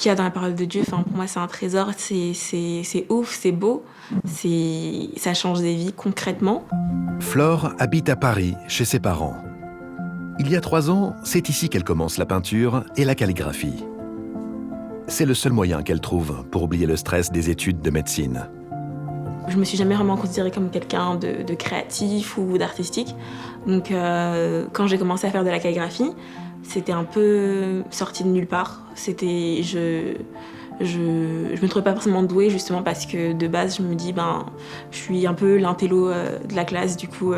qu'il y a dans la parole de Dieu, pour moi, c'est un trésor, c'est ouf, c'est beau, ça change des vies concrètement. Flore habite à Paris, chez ses parents. Il y a 3 ans, c'est ici qu'elle commence la peinture et la calligraphie. C'est le seul moyen qu'elle trouve pour oublier le stress des études de médecine. Je me suis jamais vraiment considérée comme quelqu'un de créatif ou d'artistique. Donc quand j'ai commencé à faire de la calligraphie, c'était un peu sorti de nulle part. Je me trouvais pas forcément douée justement parce que de base je me dis je suis un peu l'intello de la classe, du coup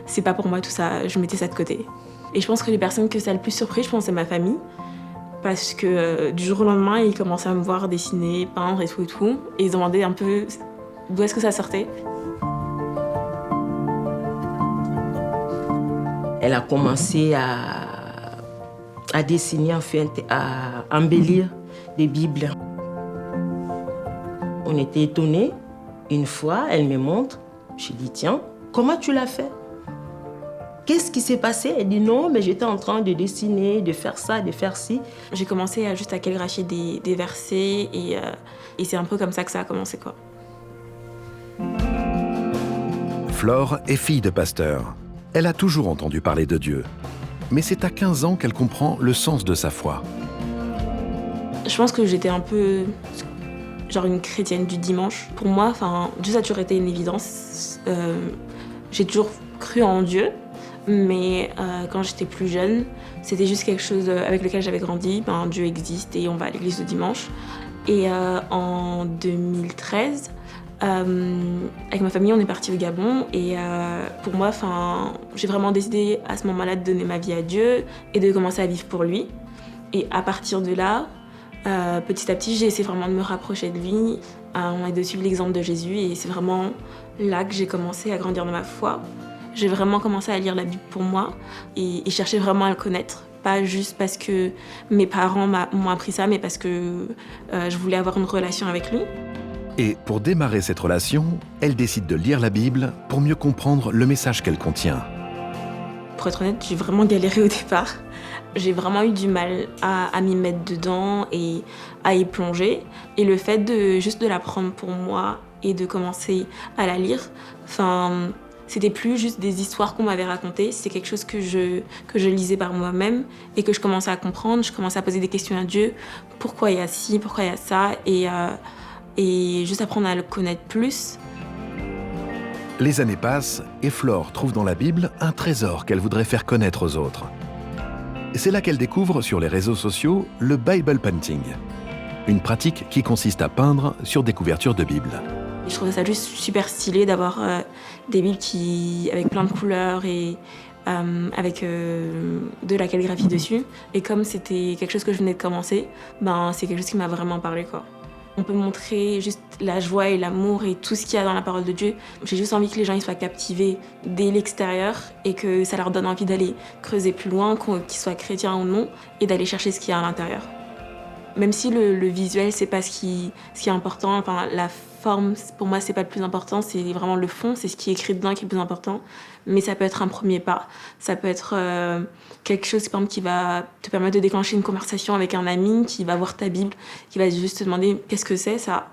c'est pas pour moi tout ça, je mettais ça de côté. Et je pense que les personnes que ça a le plus surpris, je pense c'est ma famille. Parce que du jour au lendemain, ils commençaient à me voir dessiner, peindre et tout. Et ils se demandaient un peu d'où est-ce que ça sortait. Elle a commencé à dessiner, à embellir des Bibles. On était étonnés. Une fois, elle me montre. Je lui dis, tiens, comment tu l'as fait? Qu'est-ce qui s'est passé? Elle dit non, mais j'étais en train de dessiner, de faire ça, de faire ci. J'ai commencé à calligraphier des versets et c'est un peu comme ça que ça a commencé, quoi. Flore est fille de pasteur. Elle a toujours entendu parler de Dieu. Mais c'est à 15 ans qu'elle comprend le sens de sa foi. Je pense que j'étais un peu genre une chrétienne du dimanche. Pour moi, Dieu, ça a toujours été une évidence. J'ai toujours cru en Dieu. Mais quand j'étais plus jeune, c'était juste quelque chose avec lequel j'avais grandi. Dieu existe et on va à l'église le dimanche. Et en 2013, avec ma famille, on est parti au Gabon. Et pour moi, j'ai vraiment décidé à ce moment-là de donner ma vie à Dieu et de commencer à vivre pour lui. Et à partir de là, petit à petit, j'ai essayé vraiment de me rapprocher de lui et de suivre l'exemple de Jésus. Et c'est vraiment là que j'ai commencé à grandir dans ma foi. J'ai vraiment commencé à lire la Bible pour moi et chercher vraiment à le connaître. Pas juste parce que mes parents m'ont appris ça, mais parce que je voulais avoir une relation avec lui. Et pour démarrer cette relation, elle décide de lire la Bible pour mieux comprendre le message qu'elle contient. Pour être honnête, j'ai vraiment galéré au départ. J'ai vraiment eu du mal à m'y mettre dedans et à y plonger. Et le fait de la prendre pour moi et de commencer à la lire, c'était plus juste des histoires qu'on m'avait racontées, c'est quelque chose que je lisais par moi-même et que je commençais à comprendre, je commençais à poser des questions à Dieu. Pourquoi il y a ci, pourquoi il y a ça, et juste apprendre à le connaître plus. Les années passent et Flore trouve dans la Bible un trésor qu'elle voudrait faire connaître aux autres. C'est là qu'elle découvre sur les réseaux sociaux le Bible painting, une pratique qui consiste à peindre sur des couvertures de Bible. Je trouvais ça juste super stylé d'avoir des Bibles avec plein de couleurs et avec de la calligraphie dessus. Et comme c'était quelque chose que je venais de commencer, c'est quelque chose qui m'a vraiment parlé, quoi. On peut montrer juste la joie et l'amour et tout ce qu'il y a dans la parole de Dieu. J'ai juste envie que les gens soient captivés dès l'extérieur et que ça leur donne envie d'aller creuser plus loin, qu'ils soient chrétiens ou non, et d'aller chercher ce qu'il y a à l'intérieur. Même si le visuel, c'est pas ce qui est important, la forme, pour moi, c'est pas le plus important, c'est vraiment le fond, c'est ce qui est écrit dedans qui est le plus important. Mais ça peut être un premier pas. Ça peut être quelque chose, par exemple, qui va te permettre de déclencher une conversation avec un ami qui va voir ta Bible, qui va juste te demander qu'est-ce que c'est, ça.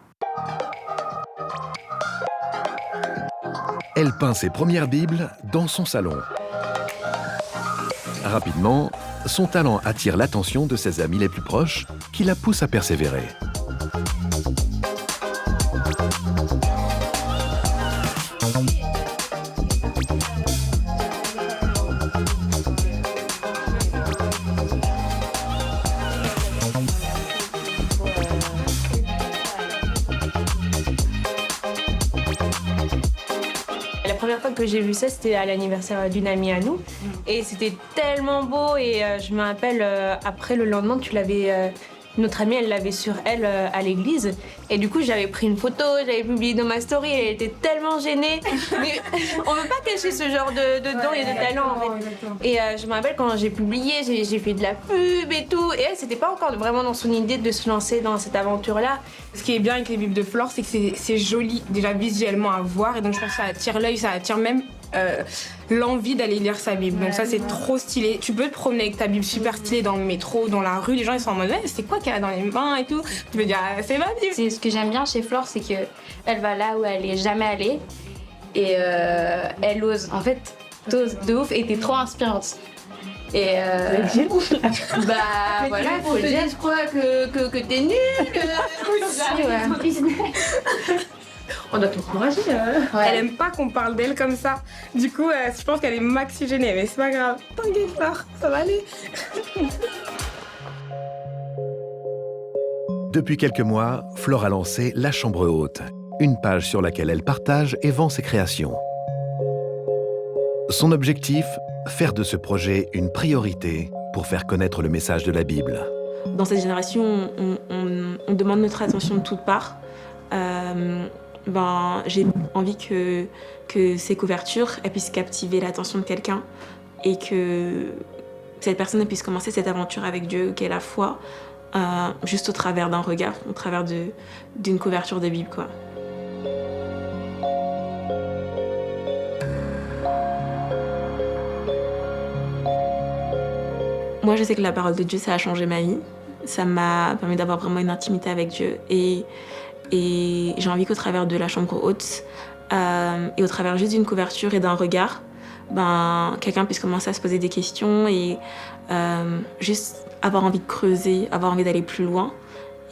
Elle peint ses premières Bibles dans son salon. Rapidement, son talent attire l'attention de ses amis les plus proches, qui la poussent à persévérer. La première fois que j'ai vu ça, c'était à l'anniversaire d'une amie à nous. Et c'était tellement beau. Et je me rappelle, après, le lendemain, notre amie, elle l'avait sur elle à l'église. Et du coup, j'avais pris une photo, j'avais publié dans ma story. Elle était tellement gênée. Mais on ne veut pas cacher ce genre de dons et de talents, en fait. Et je me rappelle, quand j'ai publié, j'ai fait de la pub et tout. Et elle, c'était pas encore vraiment dans son idée de se lancer dans cette aventure-là. Ce qui est bien avec les Bibles de Flore, c'est que c'est joli, déjà visuellement à voir. Et donc, je pense que ça attire l'œil, ça attire même l'envie d'aller lire sa Bible. Donc ça, c'est trop stylé. Tu peux te promener avec ta Bible super stylée dans le métro, dans la rue. Les gens, ils sont en mode, c'est quoi qu'elle a dans les mains et tout. Tu peux dire, c'est ma Bible. C'est ce que j'aime bien chez Flore, c'est qu'elle va là où elle est jamais allée. Et elle ose. En fait, t'oses de ouf et t'es trop inspirante. Et bah voilà, faut le dire. Je crois que t'es nulle. On doit t'encourager. Ouais. Elle aime pas qu'on parle d'elle comme ça. Du coup, je pense qu'elle est maxi gênée, mais c'est pas grave. T'inquiète pas, ça va aller. Depuis quelques mois, Flore a lancé La Chambre Haute, une page sur laquelle elle partage et vend ses créations. Son objectif, faire de ce projet une priorité pour faire connaître le message de la Bible. Dans cette génération, on demande notre attention de toutes parts. J'ai envie que ces couvertures elles puissent captiver l'attention de quelqu'un et que cette personne elle puisse commencer cette aventure avec Dieu, qu'est la foi, juste au travers d'un regard, au travers d'une couverture de Bible, quoi. Moi, je sais que la parole de Dieu, ça a changé ma vie. Ça m'a permis d'avoir vraiment une intimité avec Dieu. Et j'ai envie qu'au travers de La Chambre Haute, et au travers juste d'une couverture et d'un regard, quelqu'un puisse commencer à se poser des questions et juste avoir envie de creuser, avoir envie d'aller plus loin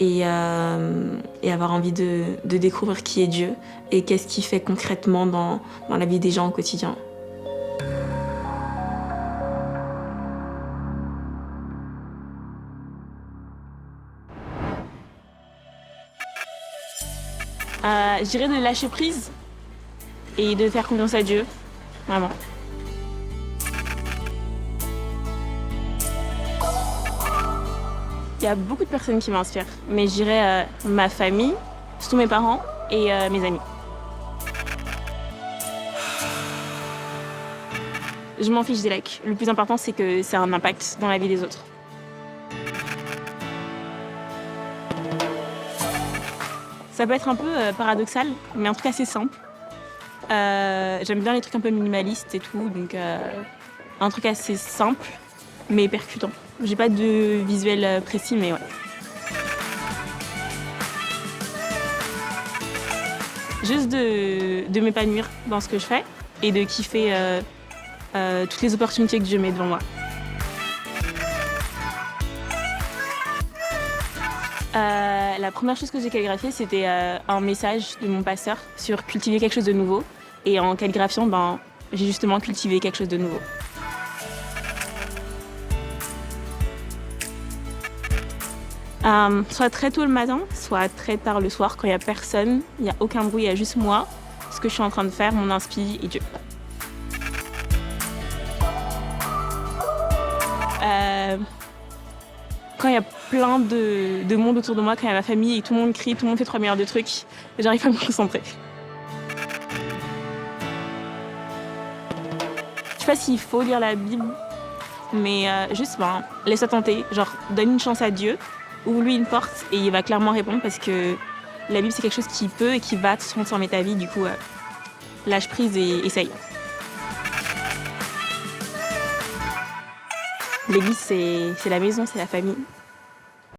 et avoir envie de découvrir qui est Dieu et qu'est-ce qu'il fait concrètement dans la vie des gens au quotidien. Je dirais de lâcher prise et de faire confiance à Dieu, vraiment. Il y a beaucoup de personnes qui m'inspirent, mais je dirais ma famille, surtout mes parents et mes amis. Je m'en fiche des likes. Le plus important, c'est que ça a un impact dans la vie des autres. Ça peut être un peu paradoxal, mais en tout cas c'est simple. J'aime bien les trucs un peu minimalistes et tout, donc un truc assez simple, mais percutant. J'ai pas de visuel précis, mais ouais. Juste de m'épanouir dans ce que je fais et de kiffer toutes les opportunités que Dieu met devant moi. La première chose que j'ai calligraphiée, c'était un message de mon pasteur sur cultiver quelque chose de nouveau. Et en calligraphiant, j'ai justement cultivé quelque chose de nouveau. Soit très tôt le matin, soit très tard le soir, quand il n'y a personne, il n'y a aucun bruit, il y a juste moi, ce que je suis en train de faire, mon inspi et Dieu. Quand il y a plein de monde autour de moi, quand il y a ma famille et tout le monde crie, tout le monde fait 3 milliards de trucs, j'arrive pas à me concentrer. Je sais pas s'il faut lire la Bible, mais juste laisse-toi tenter, genre donne une chance à Dieu, ouvre-lui une porte et il va clairement répondre parce que la Bible c'est quelque chose qui peut et qui va transformer ta vie, du coup lâche prise et essaye. L'église c'est la maison, c'est la famille.